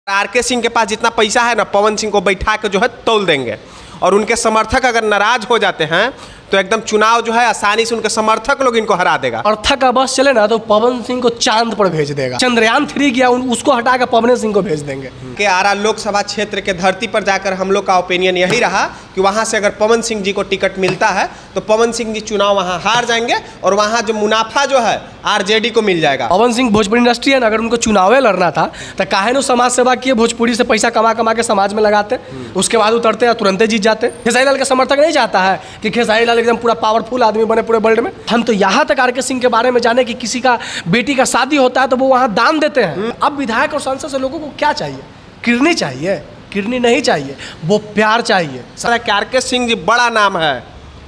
R K Singh के पास जितना पैसा है ना, पवन सिंह को बैठा के जो है तौल देंगे। और उनके समर्थक अगर नाराज हो जाते हैं तो एकदम चुनाव जो है आसानी से उनके समर्थक लोग इनको हरा देगा। अर्थक का बस चले ना तो पवन सिंह को चांद पर भेज देगा। चंद्रयान 3 गया, उसको हटा के पवन सिंह को भेज देंगे। कि आरा लोकसभा क्षेत्र के धरती पर जाकर हम लोग का ओपिनियन यही रहा कि वहां से अगर पवन सिंह जी को टिकट मिलता है तो पवन सिंह जी चुनाव वहां हार जाएंगे और वहां जो मुनाफा जो है आरजेडी को मिल जाएगा। पवन सिंह भोजपुरी इंडस्ट्री है ना, अगर उनको चुनावे लड़ना था तो काहे नो समाज सेवा किए, भोजपुरी से पैसा कमा कमा के समाज में लगाते, उसके बाद उतरते हैं तुरंत जीत जाते। खेसारी लाल का समर्थक नहीं चाहता है कि खेसारी लाल एकदम पूरा पावरफुल आदमी बने पूरे वर्ल्ड में। हम तो यहाँ तक आरके सिंह के बारे में जाने कि किसी का बेटी का शादी होता है तो वो वहाँ दान देते हैं। अब विधायक और सांसद से लोगों को क्या चाहिए? किरनी चाहिए? किरनी नहीं चाहिए, वो प्यार चाहिए। आरके सिंह जी बड़ा नाम है,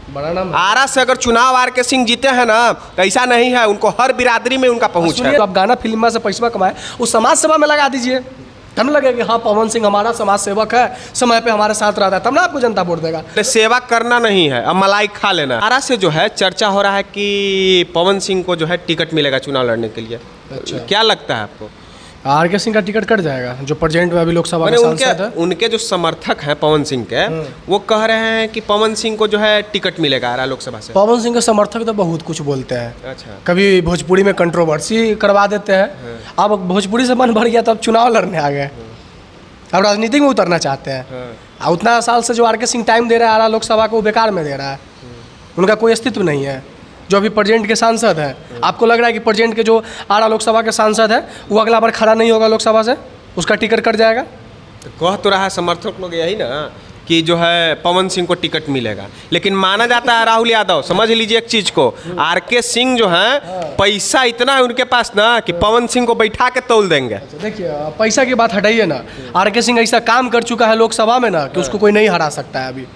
बड़ा नाम। आरा से अगर चुनाव आरके सिंह जीते हैं ना तो ऐसा नहीं है, उनको हर बिरादरी में उनका पहुंच है। तो आप गाना फिल्म से पैसा कमाए, उस समाज सेवा में लगा दीजिए, तब लगे कि हाँ पवन सिंह हमारा समाज सेवक है, समय पे हमारे साथ रहता है, तब ना आपको जनता वोट देगा। सेवा करना नहीं है, अब मलाई खा लेना। आरा से जो है चर्चा हो रहा है कि पवन सिंह को जो है टिकट मिलेगा चुनाव लड़ने के लिए। अच्छा, क्या लगता है आपको? आरके सिंह का टिकट कट जाएगा, जो प्रेजेंट में अभी लोकसभा में सांसद है। उनके जो समर्थक हैं पवन सिंह के, वो कह रहे हैं कि पवन सिंह को जो है टिकट मिलेगा आरा लोकसभा से। पवन सिंह के समर्थक तो बहुत कुछ बोलते हैं। अच्छा, कभी भोजपुरी में कंट्रोवर्सी करवा देते हैं। अब भोजपुरी से मन भर गया तो अब चुनाव लड़ने आ गए, अब राजनीति में उतरना चाहते हैं। उतना साल से जो आरके सिंह टाइम दे रहा है आरा लोकसभा को, वो बेकार में दे रहा है। उनका कोई अस्तित्व नहीं है। जो अभी प्रेजेंट के सांसद है, आपको लग रहा है कि प्रेजेंट के जो आरा लोकसभा के सांसद है वो अगला बार खड़ा नहीं होगा लोकसभा से, उसका टिकट कट जाएगा? तो कह तो रहा है समर्थक लोग यही ना कि जो है पवन सिंह को टिकट मिलेगा, लेकिन माना जाता है राहुल यादव, समझ लीजिए एक चीज को, आरके सिंह जो है पैसा इतना है उनके पास ना कि पवन सिंह को बैठा के तौल देंगे। देखिए पैसा की बात हटाइए ना, आरके सिंह ऐसा काम कर चुका है लोकसभा में ना कि उसको कोई नहीं हरा सकता है। अभी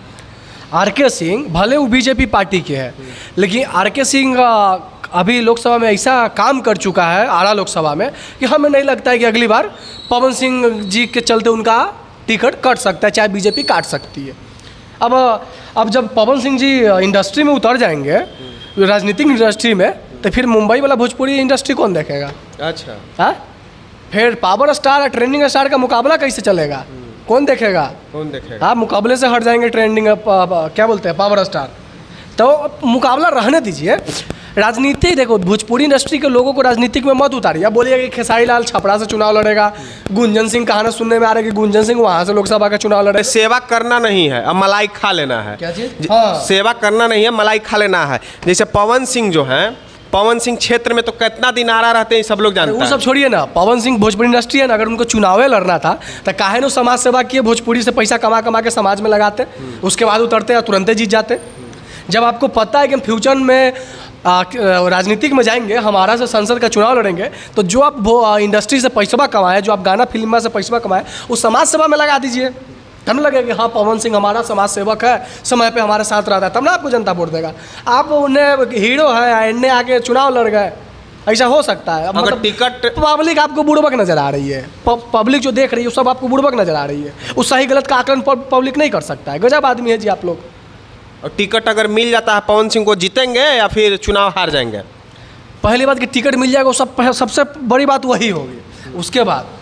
आरके सिंह भले वो बीजेपी पार्टी के है, लेकिन आरके सिंह अभी लोकसभा में ऐसा काम कर चुका है आरा लोकसभा में कि हमें नहीं लगता है कि अगली बार पवन सिंह जी के चलते उनका टिकट कट सकता है, चाहे बीजेपी काट सकती है। अब जब पवन सिंह जी इंडस्ट्री में उतर जाएंगे, राजनीतिक इंडस्ट्री में, तो फिर मुंबई वाला भोजपुरी इंडस्ट्री कौन देखेगा? अच्छा, हाँ, फिर पावर स्टार और ट्रेंडिंग स्टार का मुकाबला कैसे चलेगा? कौन देखेगा? कौन देखेगा? हाँ, मुकाबले से हट जाएंगे ट्रेंडिंग क्या बोलते हैं पावर स्टार, तो मुकाबला रहने दीजिए। राजनीति देखो, भोजपुरी इंडस्ट्री के लोगों को राजनीतिक में मत उतारिए। अब बोलिए कि खेसारी लाल छपरा से चुनाव लड़ेगा, गुंजन सिंह कहाना सुनने में आ रहा है कि गुंजन सिंह वहाँ से लोकसभा का चुनाव लड़े। सेवा करना नहीं है, अब मलाई खा लेना है। क्या चीज? हाँ, सेवा करना नहीं है, मलाई खा लेना है। जैसे पवन सिंह जो है, पवन सिंह क्षेत्र में तो कितना दिन आ रहा रहते हैं सब लोग जानते हैं। वो सब छोड़िए ना, पवन सिंह भोजपुरी इंडस्ट्री है ना, अगर उनको चुनावे लड़ना था तो काहे नो समाज सेवा किए, भोजपुरी से पैसा कमा कमा के समाज में लगाते, उसके बाद उतरते हैं तुरंत जीत जाते। जब आपको पता है कि हम फ्यूचर में राजनीतिक में जाएंगे, हमारा से संसद का चुनाव लड़ेंगे, तो जो आप इंडस्ट्री से पैसा कमाए, जो आप गाना फिल्म से पैसा कमाए, उस समाज सेवा में लगा दीजिए, तब लगे कि हाँ पवन सिंह हमारा समाज सेवक है, समय पे हमारे साथ रहता है, तब ना आपको जनता वोट देगा। आप उन्हें हीरो है, इन्हें आके चुनाव लड़ गए, ऐसा हो सकता है? अगर टिकट पब्लिक आपको बुड़बक नजर आ रही है, पब्लिक जो देख रही है सब आपको बुड़बक नजर आ रही है। उस सही गलत का आकलन पब्लिक नहीं कर सकता है। गजब आदमी है जी आप लोग। और टिकट अगर मिल जाता है पवन सिंह को, जीतेंगे या फिर चुनाव हार जाएंगे? पहली बात कि टिकट मिल जाएगा, सबसे बड़ी बात वही होगी। उसके बाद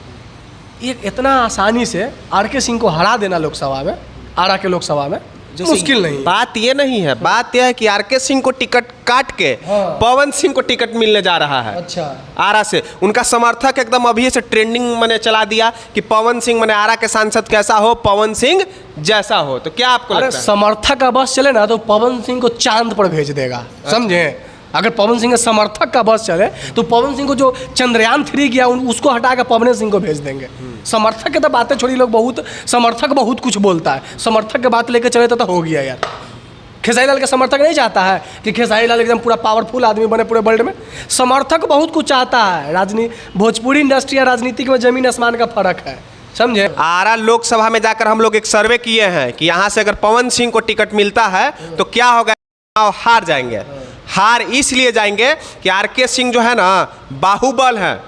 एक इतना आसानी से आरके सिंह को हरा देना लोकसभा में, आरा के लोकसभा में मुश्किल नहीं। बात ये नहीं है, बात यह है कि आरके सिंह को टिकट काट के पवन सिंह को टिकट मिलने जा रहा है। अच्छा, आरा से उनका समर्थक एकदम अभी से ट्रेंडिंग मैंने चला दिया कि पवन सिंह मैंने आरा के सांसद कैसा हो, पवन सिंह जैसा हो। तो क्या आपको लगता है? समर्थक का बस चले ना तो पवन सिंह को चांद पर भेज देगा, समझे? अगर पवन सिंह के समर्थक का बस चले तो पवन सिंह को जो चंद्रयान 3 गया, उसको हटा के पवन सिंह को भेज देंगे। समर्थक के तो बातें छोड़ी, लोग बहुत समर्थक बहुत कुछ बोलता है, समर्थक की बात लेके चले तो हो गया यार। खेसारी लाल का समर्थक नहीं चाहता है कि खेसारी लाल एकदम पूरा पावरफुल आदमी बने पूरे वर्ल्ड में। समर्थक बहुत कुछ चाहता है। भोजपुरी इंडस्ट्री या राजनीति में जमीन आसमान का फर्क है, समझे? आरा लोकसभा में जाकर हम लोग एक सर्वे किए हैं कि यहाँ से अगर पवन सिंह को टिकट मिलता है तो क्या होगा, हार जाएंगे। हार इसलिए जाएंगे कि आरके सिंह जो है ना बाहुबल है,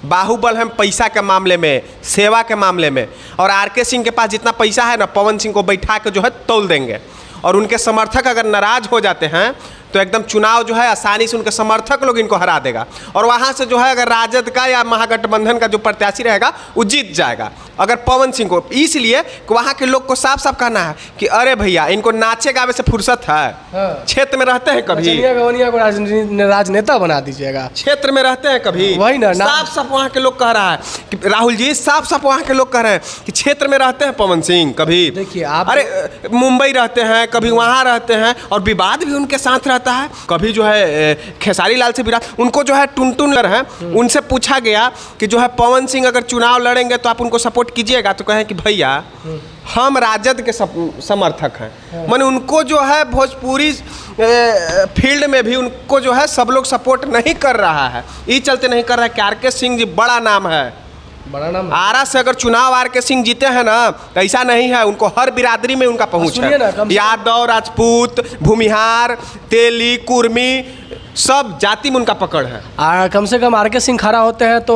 बाहुबल है पैसा के मामले में, सेवा के मामले में। और आरके सिंह के पास जितना पैसा है ना, पवन सिंह को बैठा के जो है तौल देंगे। और उनके समर्थक अगर नाराज हो जाते हैं तो एकदम चुनाव जो है आसानी से उनके समर्थक लोग इनको हरा देगा, और वहाँ से जो है अगर राजद का या महागठबंधन का जो प्रत्याशी रहेगा वो जीत जाएगा अगर पवन सिंह को। इसलिए कि वहाँ के लोग को साफ साफ कहना है कि अरे भैया इनको नाचे गावे से फुर्सत है, क्षेत्र में रहते हैं कभी, गवनिया को राजनेता बना दीजिएगा, क्षेत्र में रहते हैं कभी, वही ना साफ साफ वहाँ के लोग कह रहा है कि राहुल जी साफ साफ वहाँ के लोग कह रहे हैं कि क्षेत्र में रहते हैं पवन सिंह कभी, देखिए आप अरे मुंबई रहते हैं कभी, वहाँ रहते हैं, और विवाद भी उनके साथ रहता है। कभी जो है खेसारी लाल से विराट, उनको जो है टुनटुन है, उनसे पूछा गया कि जो है पवन सिंह अगर चुनाव लड़ेंगे तो आप उनको सपोर्ट कीजिएगा, तो कहें कि भैया हम राजद के समर्थक हैं। माने उनको जो है भोजपुरी फील्ड में भी उनको जो है सब लोग सपोर्ट नहीं कर रहा है, ये चलते नहीं कर रहा है कि आर के सिंह जी बड़ा नाम है, बड़ा नाम। आरा से अगर चुनाव आर के सिंह जीते हैं ना तो ऐसा नहीं है, उनको हर बिरादरी में उनका पहुंच है, यादव, राजपूत, भूमिहार, तेली, कुर्मी, सब जाति में उनका पकड़ है। कम से कम आर के सिंह खड़ा होते हैं तो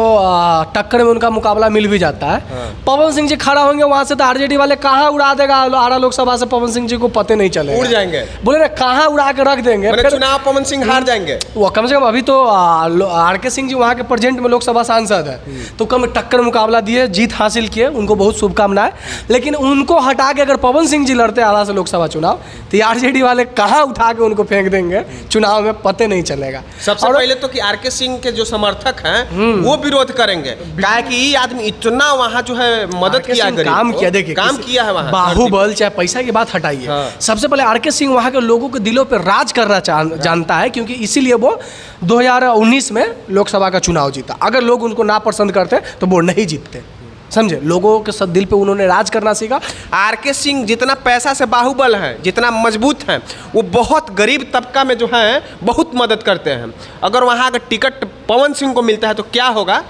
टक्कर में उनका मुकाबला मिल भी जाता है। पवन सिंह जी खड़ा होंगे वहाँ से तो आरजेडी वाले कहाँ उड़ा देगा, आरा लोकसभा से पवन सिंह जी को पते नहीं चलेगा, उड़ जाएंगे, बोले ना कहाँ उड़ा के रख देंगे, फिर चुनाव पवन सिंह हार जाएंगे। वो कम से कम अभी तो आर के सिंह जी वहाँ के प्रेजेंट में लोकसभा सांसद है, तो कम टक्कर मुकाबला दिए, जीत हासिल किए, उनको बहुत शुभकामनाएं। लेकिन उनको हटा के अगर पवन सिंह जी लड़ते आरा से लोकसभा चुनाव तो आरजेडी वाले कहाँ उठा के उनको फेंक देंगे चुनाव में, पते नहीं चलेगा। सबसे पहले तो कि आर के सिंह के जो समर्थक हैं वो विरोध करेंगे, काहे कि ये आदमी इतना वहाँ जो है मदद किया, काम किया, देखिए काम किया है वहाँ, बाहुबल चाहे पैसा की बात हटाइए, सबसे पहले आर के सिंह वहाँ के लोगों के दिलों पे राज करना जानता है, क्योंकि इसीलिए वो 2019 में लोकसभा का चुनाव जीता। अगर लोग उनको ना पसंद करते तो वो नहीं जीतते, समझे, लोगों के दिल पे उन्होंने राज करना सीखा। आर के सिंह जितना पैसा से बाहुबल हैं, जितना मजबूत हैं, वो बहुत गरीब तबका में जो है बहुत मदद करते हैं। अगर वहाँ का टिकट पवन सिंह को मिलता है तो क्या होगा?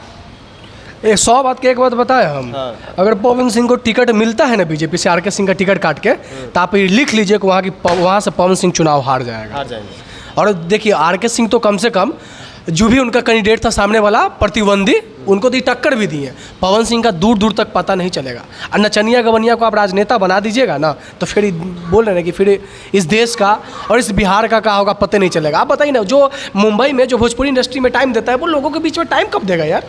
100 बात की एक बात बताए हम, अगर पवन सिंह को टिकट मिलता है ना बीजेपी से आर के सिंह का टिकट काट के, तो आप ये लिख लीजिए कि वहाँ से पवन सिंह चुनाव हार जाएंगे। और देखिए आर के सिंह तो कम से कम जो भी उनका कैंडिडेट था सामने वाला प्रतिद्वंदी, उनको तो टक्कर भी दी है, पवन सिंह का दूर दूर तक पता नहीं चलेगा। और नचनिया गवनिया को आप राजनेता बना दीजिएगा ना, तो फिर बोल रहे हैं कि फिर इस देश का और इस बिहार का होगा पता नहीं चलेगा। आप बताइए ना, जो मुंबई में जो भोजपुरी इंडस्ट्री में टाइम देता है, वो लोगों के बीच में टाइम कब देगा यार?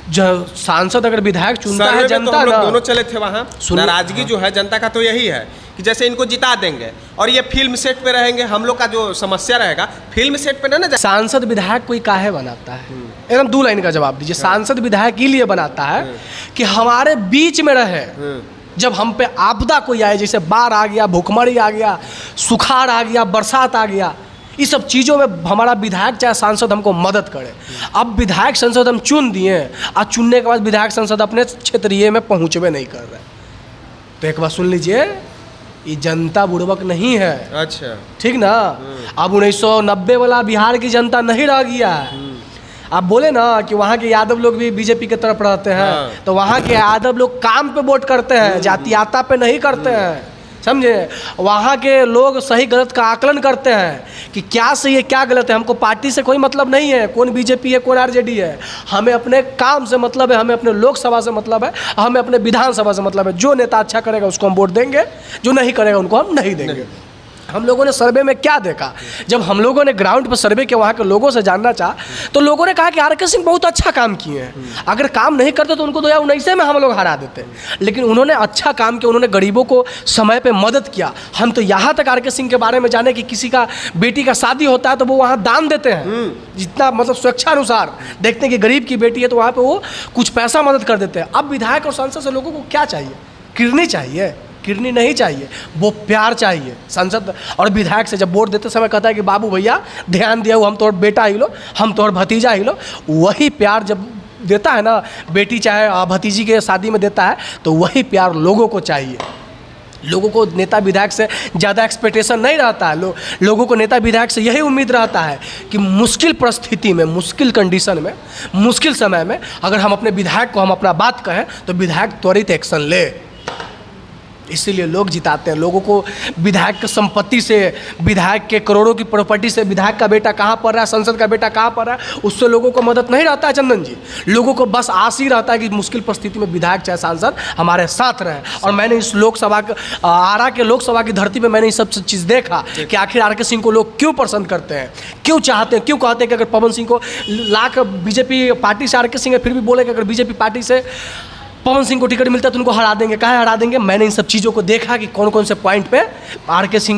सांसद अगर विधायक चुनता है जनता, तो हम लोग दोनों चले थे वहाँ, नाराजगी जो है जनता का तो यही है कि जैसे इनको जिता देंगे और ये फिल्म सेट पे रहेंगे, हम लोग का जो समस्या रहेगा फिल्म सेट पे ना। सांसद विधायक कोई काहे बनाता है? एकदम 2 लाइन का जवाब दीजिए। सांसद विधायक के लिए बनाता है कि हमारे बीच में रहे, जब हम पे आपदा कोई आए, जैसे बाढ़ आ गया, भूखमरी आ गया, सुखाड़ आ गया, बरसात आ गया, इस सब चीज़ों में हमारा विधायक चाहे सांसद हमको मदद करे। अब विधायक संसद हम चुन दिए, और चुनने के बाद विधायक संसद अपने क्षेत्रीय में पहुँचवे नहीं कर रहे, तो एक बात सुन लीजिए, ये जनता बुड़बक नहीं है। अच्छा, ठीक ना? अब 1990 वाला बिहार की जनता नहीं रह गया है। आप बोले ना कि वहाँ के यादव लोग भी बीजेपी की तरफ रहते हैं, तो वहाँ के यादव लोग काम पे वोट करते हैं, जातीयता पे नहीं करते हैं, समझे? वहाँ के लोग सही गलत का आकलन करते हैं कि क्या सही है क्या गलत है। हमको पार्टी से कोई मतलब नहीं है, कौन बीजेपी है कौन आरजेडी है, हमें अपने काम से मतलब है, हमें अपने लोकसभा से मतलब है, हमें अपने विधानसभा से मतलब है। जो नेता अच्छा करेगा उसको हम वोट देंगे, जो नहीं करेगा उनको हम नहीं देंगे। हम लोगों ने सर्वे में क्या देखा, जब हम लोगों ने ग्राउंड पर सर्वे किया, वहाँ के लोगों से जानना चाहा, तो लोगों ने कहा कि आर के सिंह बहुत अच्छा काम किए हैं। अगर काम नहीं करते तो उनको 2019 में हम लोग हरा देते, लेकिन उन्होंने अच्छा काम किया, उन्होंने गरीबों को समय पे मदद किया। हम तो यहाँ तक आर के सिंह के बारे में जाने कि किसी का बेटी का शादी होता है तो वो वहाँ दान देते हैं, जितना मतलब स्वेच्छानुसार देखते हैं कि गरीब की बेटी है तो वहाँ पर वो कुछ पैसा मदद कर देते हैं। अब विधायक और सांसद से लोगों को क्या चाहिए? किरनी चाहिए? किरनी नहीं चाहिए, वो प्यार चाहिए। सांसद और विधायक से जब वोट देते समय कहता है कि बाबू भैया ध्यान दिया, हम तोड़ बेटा ही लो, हम तोड़ भतीजा ही लो, वही प्यार जब देता है ना, बेटी चाहे भतीजी के शादी में देता है, तो वही प्यार लोगों को चाहिए। लोगों को नेता विधायक से ज़्यादा एक्सपेक्टेशन नहीं रहता है। लोगों को नेता विधायक से यही उम्मीद रहता है कि मुश्किल परिस्थिति में, मुश्किल कंडीशन में, मुश्किल समय में अगर हम अपने विधायक को हम अपना बात कहें तो विधायक त्वरित एक्शन ले। इसीलिए लोग जिताते हैं लोगों को। विधायक की संपत्ति से, विधायक के करोड़ों की प्रॉपर्टी से विधायक का बेटा कहाँ पढ़ रहा है, संसद का बेटा कहाँ पढ़ रहा है, उससे लोगों को मदद नहीं रहता है चंदन जी। लोगों को बस आस ही रहता है कि मुश्किल परिस्थिति में विधायक चाहे सांसद हमारे साथ रहे। और मैंने इस लोकसभा आरा के लोकसभा की धरती पर मैंने ये सब चीज़ देखा कि आखिर आर के सिंह को लोग क्यों पसंद करते हैं, क्यों चाहते हैं, क्यों कहते हैं कि अगर पवन सिंह को लाख बीजेपी पार्टी से आर के सिंह है फिर भी बोले कि अगर बीजेपी पार्टी से पवन सिंह को टिकट मिलता है तो उनको हरा देंगे। काहे हरा देंगे? मैंने इन सब चीज़ों को देखा कि कौन कौन से पॉइंट पे आर के सिंह